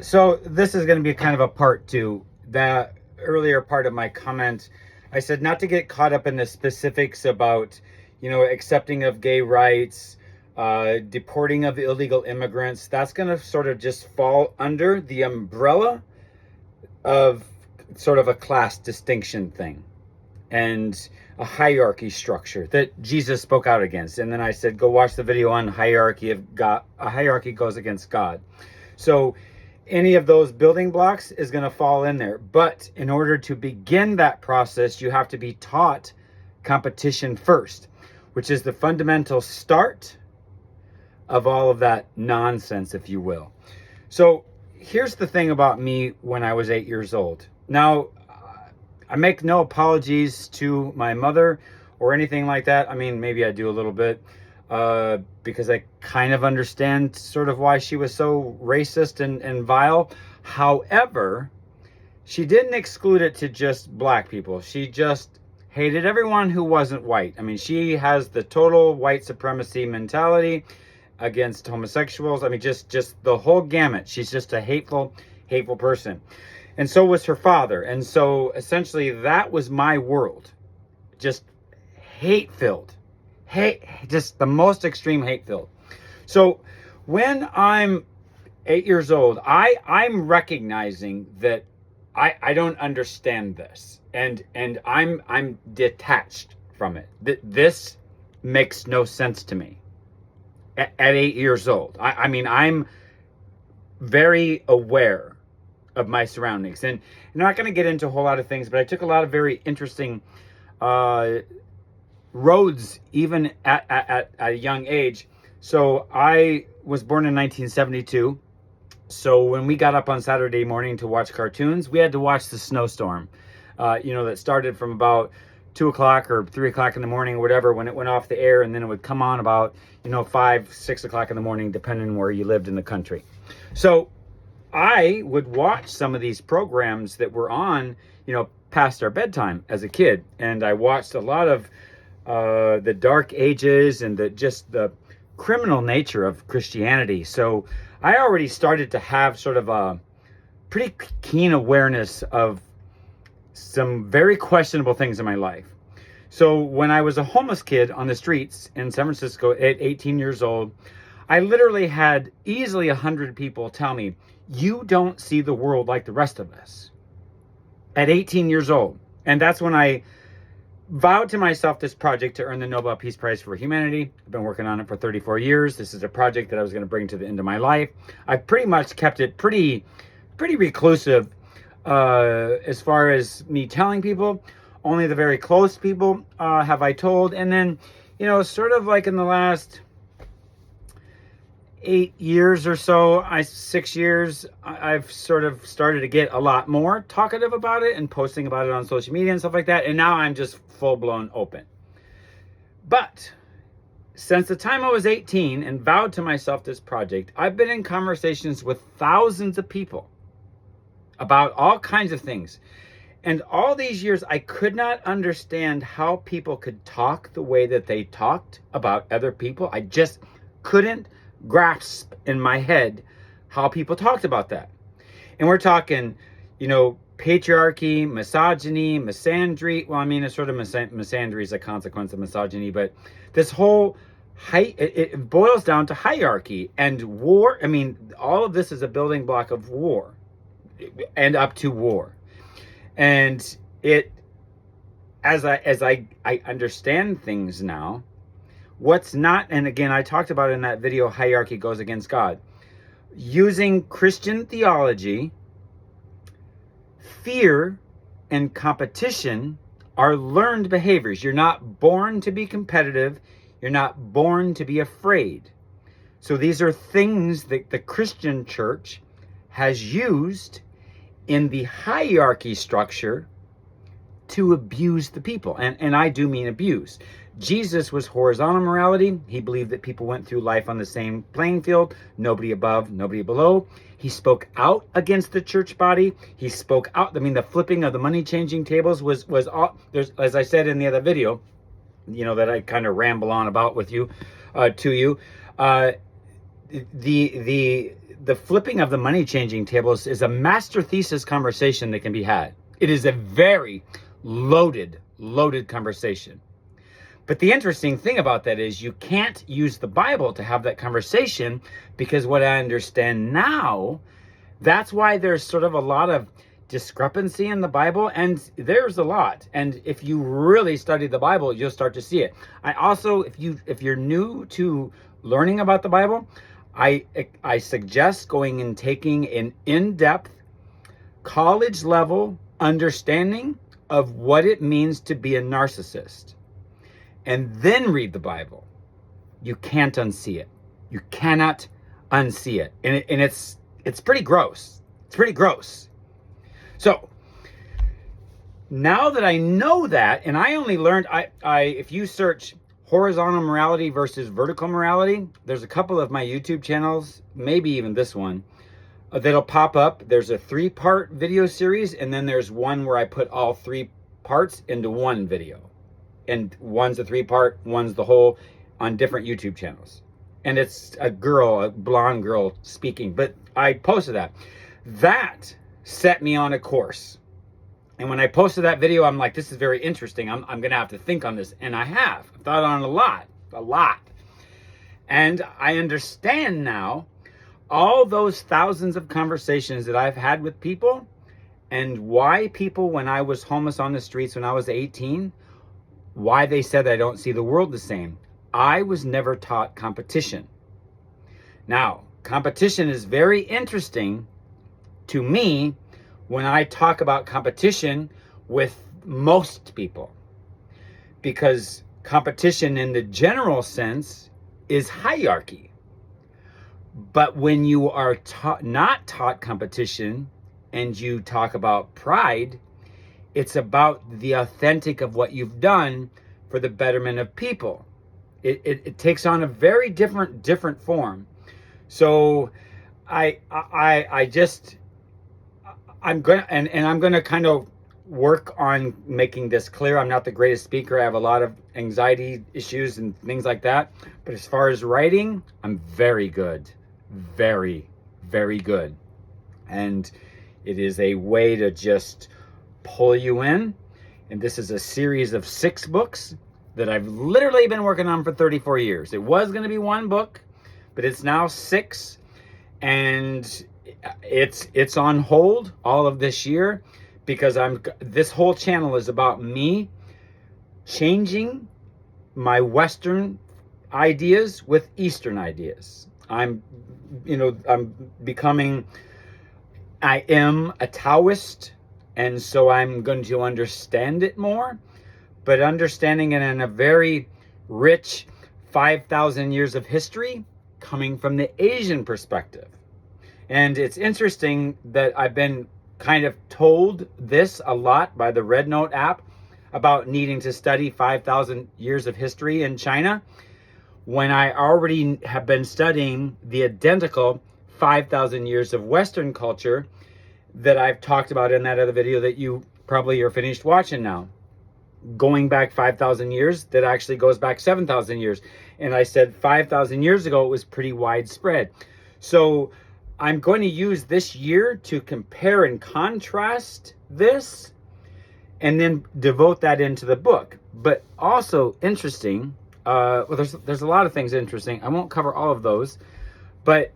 So this is going to be kind of a part two. That earlier part of my comment, I said not to get caught up in the specifics about, accepting of gay rights, deporting of illegal immigrants. That's going to sort of just fall under the umbrella of sort of a class distinction thing and a hierarchy structure that Jesus spoke out against. And then I said, go watch the video on hierarchy of God. A hierarchy goes against God. So any of those building blocks is going to fall in there. But in order to begin that process, you have to be taught competition first, which is the fundamental start of all of that nonsense, if you will. So here's the thing about me when I was 8 years old. Now, I make no apologies to my mother or anything like that. I mean, maybe I do a little bit, because I kind of understand sort of why she was so racist and vile. However, she didn't exclude it to just black people. She just hated everyone who wasn't white. I mean, she has the total white supremacy mentality against homosexuals. I mean, just the whole gamut. She's just a hateful person. And so was her father. And so essentially that was my world. Just hate-filled. Just the most extreme hate-filled. So when I'm 8 years old, I'm recognizing that I don't understand this. And I'm detached from it. This makes no sense to me at 8 years old. I mean, I'm very aware of my surroundings. And I'm not going to get into a whole lot of things, but I took a lot of very interesting roads even at a young age. So I was born in 1972. So when we got up on Saturday morning to watch cartoons, we had to watch the snowstorm, that started from about 2 o'clock or 3 o'clock in the morning or whatever when it went off the air, and then it would come on about 5, 6 o'clock in the morning, depending on where you lived in the country. So I would watch some of these programs that were on, past our bedtime as a kid. And I watched a lot of the Dark Ages and the criminal nature of Christianity. So I already started to have sort of a pretty keen awareness of some very questionable things in my life. So when I was a homeless kid on the streets in San Francisco at 18 years old, I literally had easily 100 people tell me, you don't see the world like the rest of us, at 18 years old. And that's when I vowed to myself this project to earn the Nobel Peace Prize for Humanity. I've been working on it for 34 years. This is a project that I was going to bring to the end of my life. I've pretty much kept it pretty reclusive as far as me telling people. Only the very close people have I told. And then, sort of like in the last 8 years or so, 6 years, I've sort of started to get a lot more talkative about it and posting about it on social media and stuff like that. And now I'm just full-blown open. But since the time I was 18 and vowed to myself this project, I've been in conversations with thousands of people about all kinds of things. And all these years, I could not understand how people could talk the way that they talked about other people. I just couldn't grasp in my head how people talked about that. And we're talking, patriarchy, misogyny, misandry. Well, I mean, it's sort of misandry is a consequence of misogyny, but this whole it boils down to hierarchy and war. I mean, all of this is a building block of war and up to war. And it, as I understand things now, what's not, and again, I talked about it in that video, hierarchy goes against God. Using Christian theology, fear and competition are learned behaviors. You're not born to be competitive. You're not born to be afraid. So these are things that the Christian church has used in the hierarchy structure to abuse the people. And I do mean abuse. Jesus was horizontal morality. He believed that people went through life on the same playing field, nobody above, nobody below. He spoke out against the church body. He spoke out. I mean, the flipping of the money changing tables was all, there's, as I said in the other video, that I kind of ramble on about with you, to you, the the flipping of the money changing tables is a master thesis conversation that can be had. It is a very loaded conversation. But the interesting thing about that is you can't use the Bible to have that conversation, because what I understand now, that's why there's sort of a lot of discrepancy in the Bible, and there's a lot. And if you really study the Bible, you'll start to see it. I also, if you're new to learning about the Bible, I suggest going and taking an in-depth college level understanding of what it means to be a narcissist, and then read the Bible. You can't unsee it. You cannot unsee it. And it's pretty gross. It's pretty gross. So now that I know that, and I only learned, if you search horizontal morality versus vertical morality, there's a couple of my YouTube channels, maybe even this one, that'll pop up. There's a 3-part video series, and then there's one where I put all 3 parts into one video. And one's a 3-part, one's the whole, on different YouTube channels. And it's a blonde girl speaking, but I posted that. That set me on a course. And when I posted that video, I'm like, this is very interesting. I'm going to have to think on this. And I have. I've thought on a lot. And I understand now all those thousands of conversations that I've had with people, and why people, when I was homeless on the streets when I was 18, why they said I don't see the world the same. I was never taught competition. Now, competition is very interesting to me when I talk about competition with most people, because competition in the general sense is hierarchy. But when you are not taught competition and you talk about pride, it's about the authentic of what you've done for the betterment of people. It takes on a very different form. So I'm gonna kind of work on making this clear. I'm not the greatest speaker. I have a lot of anxiety issues and things like that. But as far as writing, I'm very good. Very, very good. And it is a way to just pull you in. And this is a series of 6 books that I've literally been working on for 34 years. It was going to be 1 book, but it's now 6. And it's on hold all of this year, because this whole channel is about me changing my Western ideas with Eastern ideas. I am a Taoist, and so I'm going to understand it more, but understanding it in a very rich 5,000 years of history coming from the Asian perspective. And it's interesting that I've been kind of told this a lot by the Red Note app about needing to study 5,000 years of history in China, when I already have been studying the identical 5,000 years of Western culture that I've talked about in that other video that you probably are finished watching now. Going back 5,000 years, that actually goes back 7,000 years. And I said 5,000 years ago, it was pretty widespread. So I'm going to use this year to compare and contrast this, and then devote that into the book. But also interesting, well, there's a lot of things interesting. I won't cover all of those, but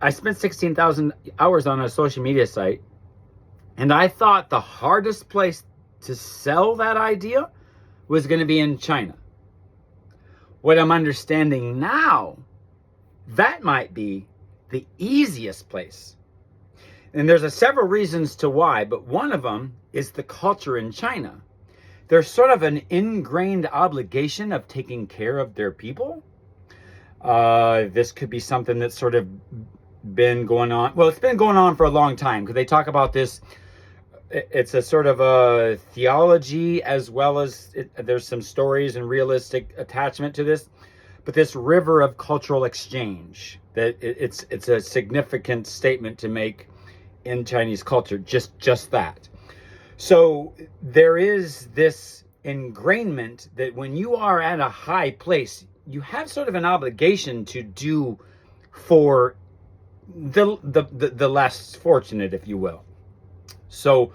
I spent 16,000 hours on a social media site, and I thought the hardest place to sell that idea was going to be in China. What I'm understanding now, that might be the easiest place. And there's several reasons to why, but one of them is the culture in China. There's sort of an ingrained obligation of taking care of their people. This could be something that's sort of been going on. Well, it's been going on for a long time, because they talk about this. It's a sort of a theology, as well as there's some stories and realistic attachment to this. But this river of cultural exchange, that it's a significant statement to make in Chinese culture, just that. So there is this ingrainment that when you are at a high place, you have sort of an obligation to do for the less fortunate, if you will. So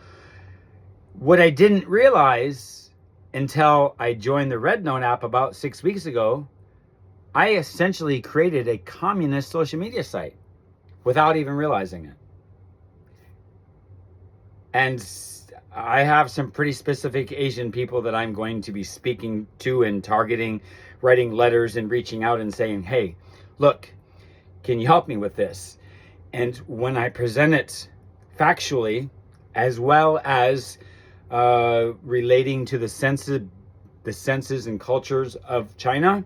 what I didn't realize until I joined the Red Note app about 6 weeks ago, I essentially created a communist social media site without even realizing it. And I have some pretty specific Asian people that I'm going to be speaking to and targeting, writing letters and reaching out and saying, hey, look, can you help me with this? And when I present it factually, as well as relating to the senses and cultures of China,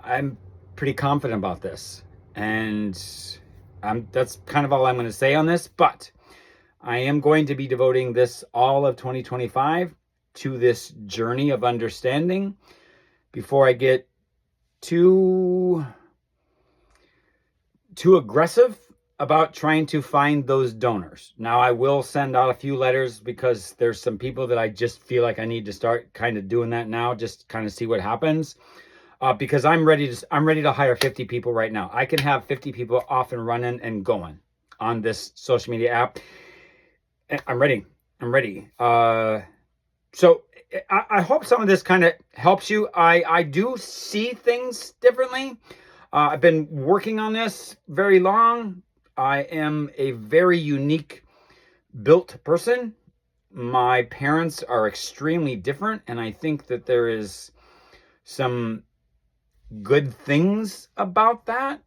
I'm pretty confident about this. And that's kind of all I'm going to say on this, but I am going to be devoting this all of 2025 to this journey of understanding before I get too aggressive about trying to find those donors. Now, I will send out a few letters because there's some people that I just feel like I need to start kind of doing that now, just kind of see what happens. Because I'm ready to hire 50 people right now. I can have 50 people off and running and going on this social media app. I'm ready. So I hope some of this kind of helps you. I do see things differently. I've been working on this very long. I am a very unique built person. My parents are extremely different, and I think that there is some good things about that.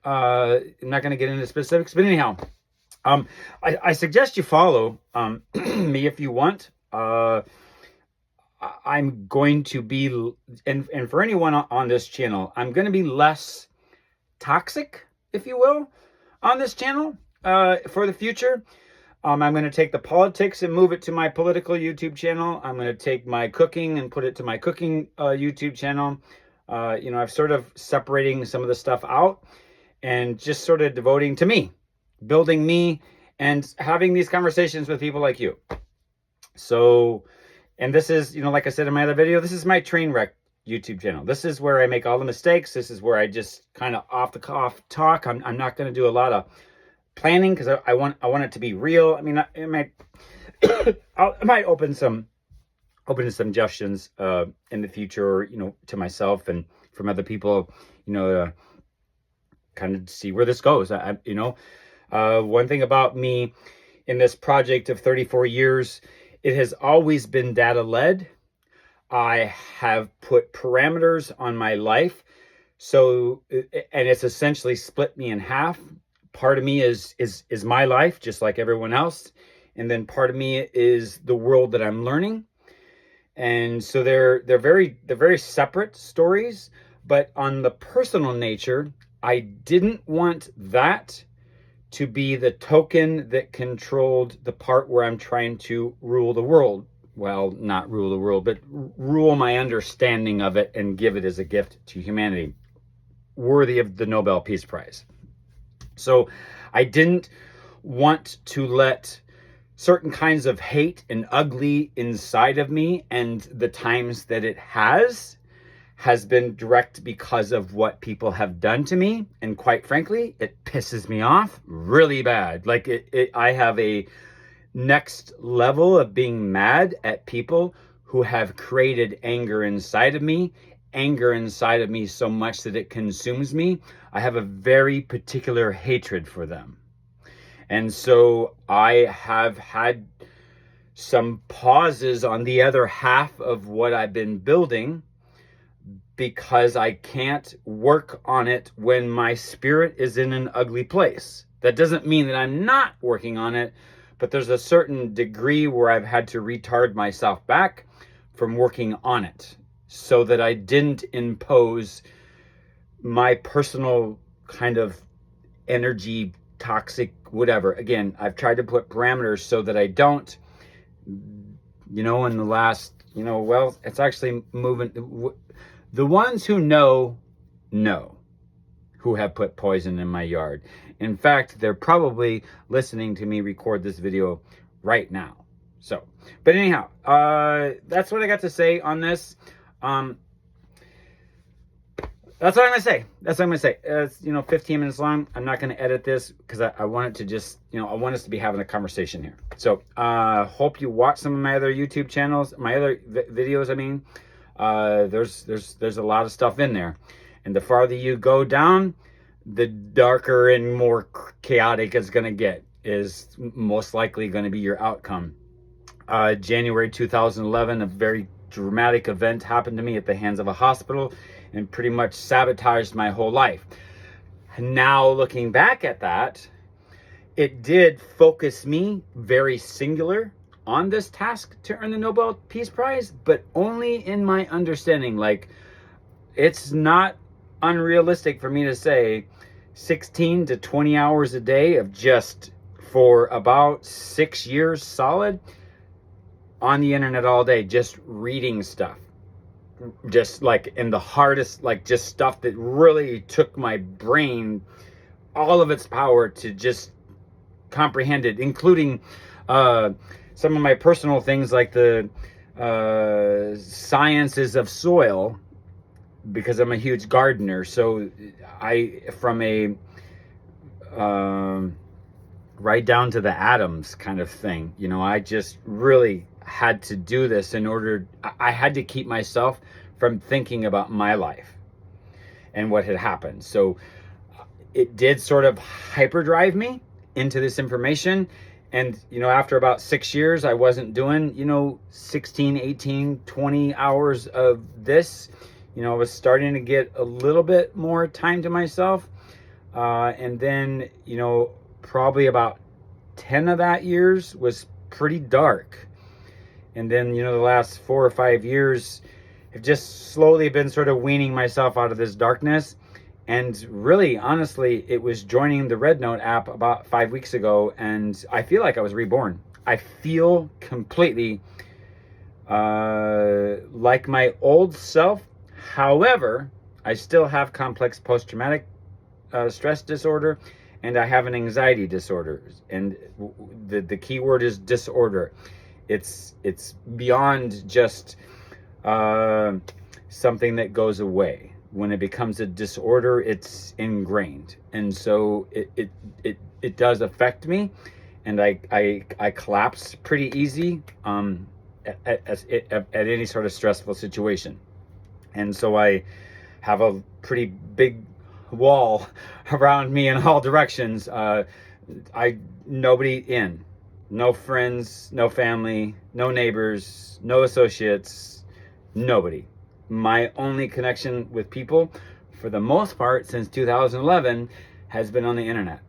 I'm not going to get into specifics, but anyhow, I suggest you follow me if you want. I'm going to be, and for anyone on this channel, I'm going to be less toxic, if you will, on this channel for the future. I'm going to take the politics and move it to my political YouTube channel. I'm going to take my cooking and put it to my cooking YouTube channel. I've sort of separating some of the stuff out and just sort of devoting to me, building me, and having these conversations with people like you. So, and this is, like I said in my other video, this is my train wreck YouTube channel. This is where I make all the mistakes. This is where I just kind of off the cuff talk. I'm not going to do a lot of planning because I want it to be real. I mean, I might open some suggestions in the future, to myself and from other people, to kind of see where this goes. One thing about me in this project of 34 years, it has always been data led. I have put parameters on my life. So, and it's essentially split me in half. Part of me is my life, just like everyone else. And then part of me is the world that I'm learning. And so they're very separate stories, but on the personal nature, I didn't want that to be the token that controlled the part where I'm trying to rule the world. Well, not rule the world, but rule my understanding of it and give it as a gift to humanity, worthy of the Nobel Peace Prize. So I didn't want to let certain kinds of hate and ugly inside of me, and the times that it has been direct because of what people have done to me. And quite frankly, it pisses me off really bad. Like I have a next level of being mad at people who have created anger inside of me so much that it consumes me. I have a very particular hatred for them. And so I have had some pauses on the other half of what I've been building because I can't work on it when my spirit is in an ugly place. That doesn't mean that I'm not working on it, but there's a certain degree where I've had to retard myself back from working on it so that I didn't impose my personal kind of energy, toxic, whatever. Again, I've tried to put parameters so that I don't, in the last, it's actually moving. The ones who know, who have put poison in my yard. In fact, they're probably listening to me record this video right now. So, but anyhow, that's what I got to say on this. That's what I'm gonna say. That's what I'm gonna say. It's 15 minutes long. I'm not gonna edit this because I want it to just I want us to be having a conversation here. So hope you watch some of my other YouTube channels, my other videos. I mean, there's a lot of stuff in there, and the farther you go down, the darker and more chaotic it's gonna get. Is most likely going to be your outcome. January 2011, a very dramatic event happened to me at the hands of a hospital and pretty much sabotaged my whole life. Now looking back at that, it did focus me very singular on this task to earn the Nobel Peace Prize, but only in my understanding. Like, it's not unrealistic for me to say 16 to 20 hours a day of just for about 6 years solid on the internet all day, just reading stuff, just like in the hardest, like just stuff that really took my brain all of its power to just comprehend it, including some of my personal things like the sciences of soil, because I'm a huge gardener. So from a right down to the atoms kind of thing, I just really had to do this I had to keep myself from thinking about my life and what had happened. So it did sort of hyperdrive me into this information. And, after about 6 years, I wasn't doing, 16, 18, 20 hours of this. I was starting to get a little bit more time to myself. And then, probably about 10 of that years was pretty dark. And then, the last 4 or 5 years have just slowly been sort of weaning myself out of this darkness. And really, honestly, it was joining the Red Note app about 5 weeks ago, and I feel like I was reborn. I feel completely like my old self. However, I still have complex post-traumatic stress disorder, and I have an anxiety disorder. And the key word is disorder. It's beyond just something that goes away. When it becomes a disorder, it's ingrained, and so it does affect me, and I collapse pretty easy at any sort of stressful situation, and so I have a pretty big wall around me in all directions. Nobody in, no friends, no family, no neighbors, no associates, nobody. My only connection with people, for the most part, since 2011, has been on the internet.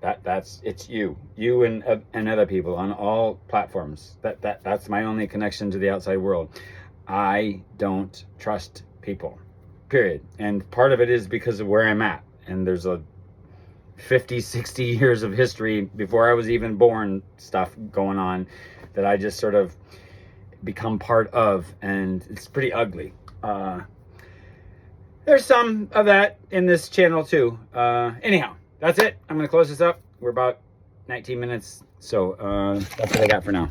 It's you and other people on all platforms. That's my only connection to the outside world. I don't trust people, period. And part of it is because of where I'm at. And there's a 50, 60 years of history before I was even born stuff going on that I just sort of become part of, and it's pretty ugly. There's some of that in this channel too. Anyhow, that's it. I'm going to close this up. We're about 19 minutes. So that's what I got for now.